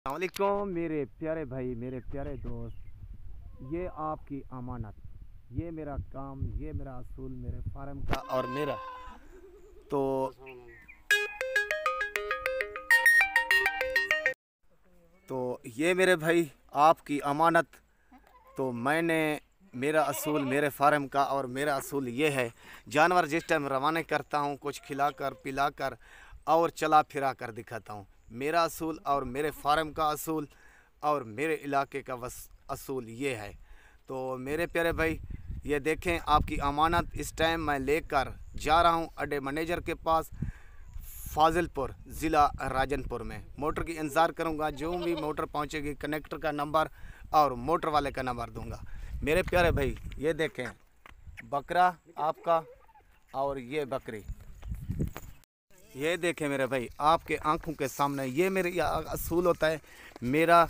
अस्सलामुअलैकुम मेरे प्यारे भाई, मेरे प्यारे दोस्त, ये आपकी अमानत, ये मेरा काम, ये मेरा असूल, मेरे फार्म का और मेरा तो ये मेरे भाई आपकी अमानत। तो मैंने मेरा असूल मेरे फार्म का और मेरा असूल ये है, जानवर जिस टाइम रवाना करता हूँ कुछ खिलाकर पिलाकर और चला फिरा कर दिखाता हूँ। मेरा असूल और मेरे फार्म का असूल और मेरे इलाके का असूल ये है। तो मेरे प्यारे भाई, ये देखें आपकी अमानत इस टाइम मैं लेकर जा रहा हूँ अड्डे मैनेजर के पास, फाजिलपुर ज़िला राजनपुर में। मोटर की इंतज़ार करूँगा, जो भी मोटर पहुँचेगी कनेक्टर का नंबर और मोटर वाले का नंबर दूँगा। मेरे प्यारे भाई, ये देखें बकरा आपका और ये बकरी, ये देखें मेरे भाई आपके आंखों के सामने। ये मेरे असूल होता है मेरा,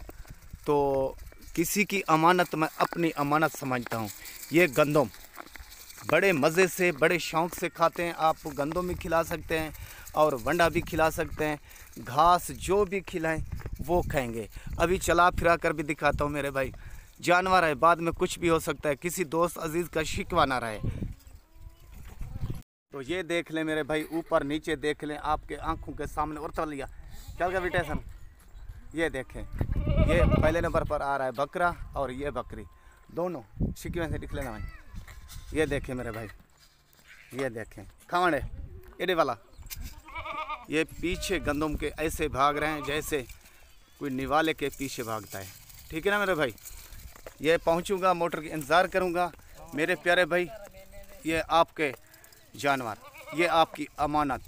तो किसी की अमानत मैं अपनी अमानत समझता हूँ। ये गंदम बड़े मज़े से बड़े शौक़ से खाते हैं। आप गंदम भी खिला सकते हैं और वंडा भी खिला सकते हैं, घास जो भी खिलाएं वो खाएंगे। अभी चला फिरा कर भी दिखाता हूँ मेरे भाई। जानवर है, बाद में कुछ भी हो सकता है, किसी दोस्त अजीज़ का शिकवा ना रहे। तो ये देख लें मेरे भाई, ऊपर नीचे देख लें आपके आंखों के सामने। और तो लिया चल गया विटेशन। ये देखें, ये पहले नंबर पर आ रहा है बकरा और ये बकरी, दोनों शिकवे से दिख लेना भाई। ये देखें मेरे भाई, ये देखें खावड़े एडे वाला, ये पीछे गंदम के ऐसे भाग रहे हैं जैसे कोई निवाले के पीछे भागता है। ठीक है ना मेरे भाई। ये पहुंचूंगा, मोटर की इंतज़ार करूंगा मेरे प्यारे भाई। ये आपके जानवर, ये आपकी अमानत।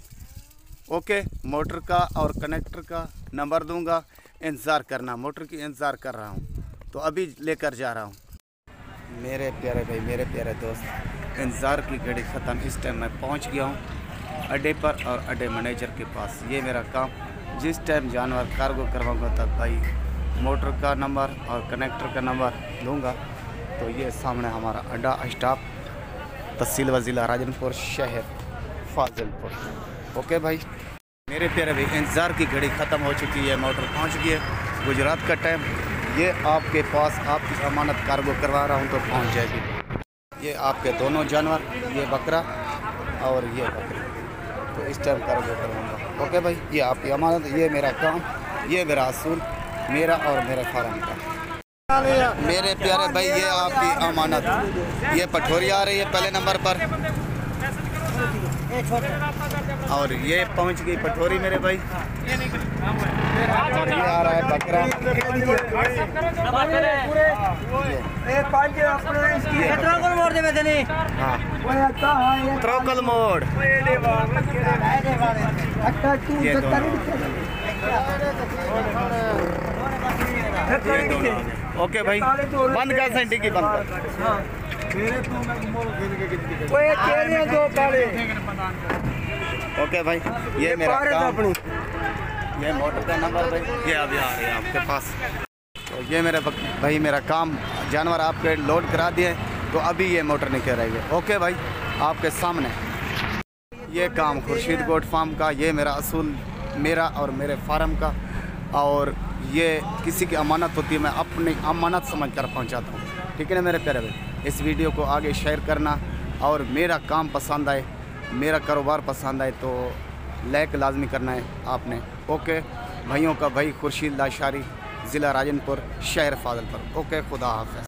ओके, मोटर का और कनेक्टर का नंबर दूंगा, इंतज़ार करना। मोटर की इंतज़ार कर रहा हूं, तो अभी लेकर जा रहा हूं। मेरे प्यारे भाई, मेरे प्यारे दोस्त, इंतज़ार की घड़ी ख़त्म। इस टाइम मैं पहुंच गया हूं अड्डे पर और अड्डे मैनेजर के पास। ये मेरा काम, जिस टाइम जानवर कार्गो करवाऊंगा तब भाई मोटर का नंबर और कनेक्टर का नंबर दूंगा। तो ये सामने हमारा अड्डा स्टाफ, तहसील व ज़िला राजनपुर, शहर फाजिलपुर। ओके भाई मेरे प्यारे भाई, इंतज़ार की घड़ी ख़त्म हो चुकी है, मोटर पहुंच गई है। गुजरात का टाइम, ये आपके पास आपकी अमानत कार्गो करवा रहा हूं तो पहुंच जाएगी। ये आपके दोनों जानवर, ये बकरा और ये बकरी, तो इस टाइम कार्गो करवाऊँगा। ओके भाई, ये आपकी अमानत, ये मेरा काम, ये मेरा असूल, मेरा और मेरे फार्म का। मेरे प्यारे भाई, ये आपकी अमानत। ये पठोरी आ रही है पहले नंबर पर और ये पहुंच गई पठोरी मेरे भाई। और ये आ रहा है बकरा। हाँ, ट्रोकल मोड। ये दोनों। ओके भाई, बंद कर सेंटी की, बंद कर। ओके भाई, ये मेरा काम, ये मोटर का नंबर भाई, ये अभी आ रही है आपके पास। तो ये मेरे भाई मेरा काम, जानवर आपके लोड करा दिए, तो अभी ये मोटर निकल रही है। ओके भाई, आपके सामने ये काम खुर्शीद गोट फार्म का, ये मेरा असूल, मेरा और मेरे फार्म का। और ये किसी की अमानत होती है, मैं अपनी अमानत समझ कर पहुँचाता हूँ। ठीक है ना मेरे प्यारे भाई। इस वीडियो को आगे शेयर करना, और मेरा काम पसंद आए, मेरा कारोबार पसंद आए तो लाइक लाजमी करना है आपने। ओके भाइयों का भाई खुर्शीद लाशारी, ज़िला राजनपुर, शहर फाजिलपुर। ओके, खुदा हाफ़िज़।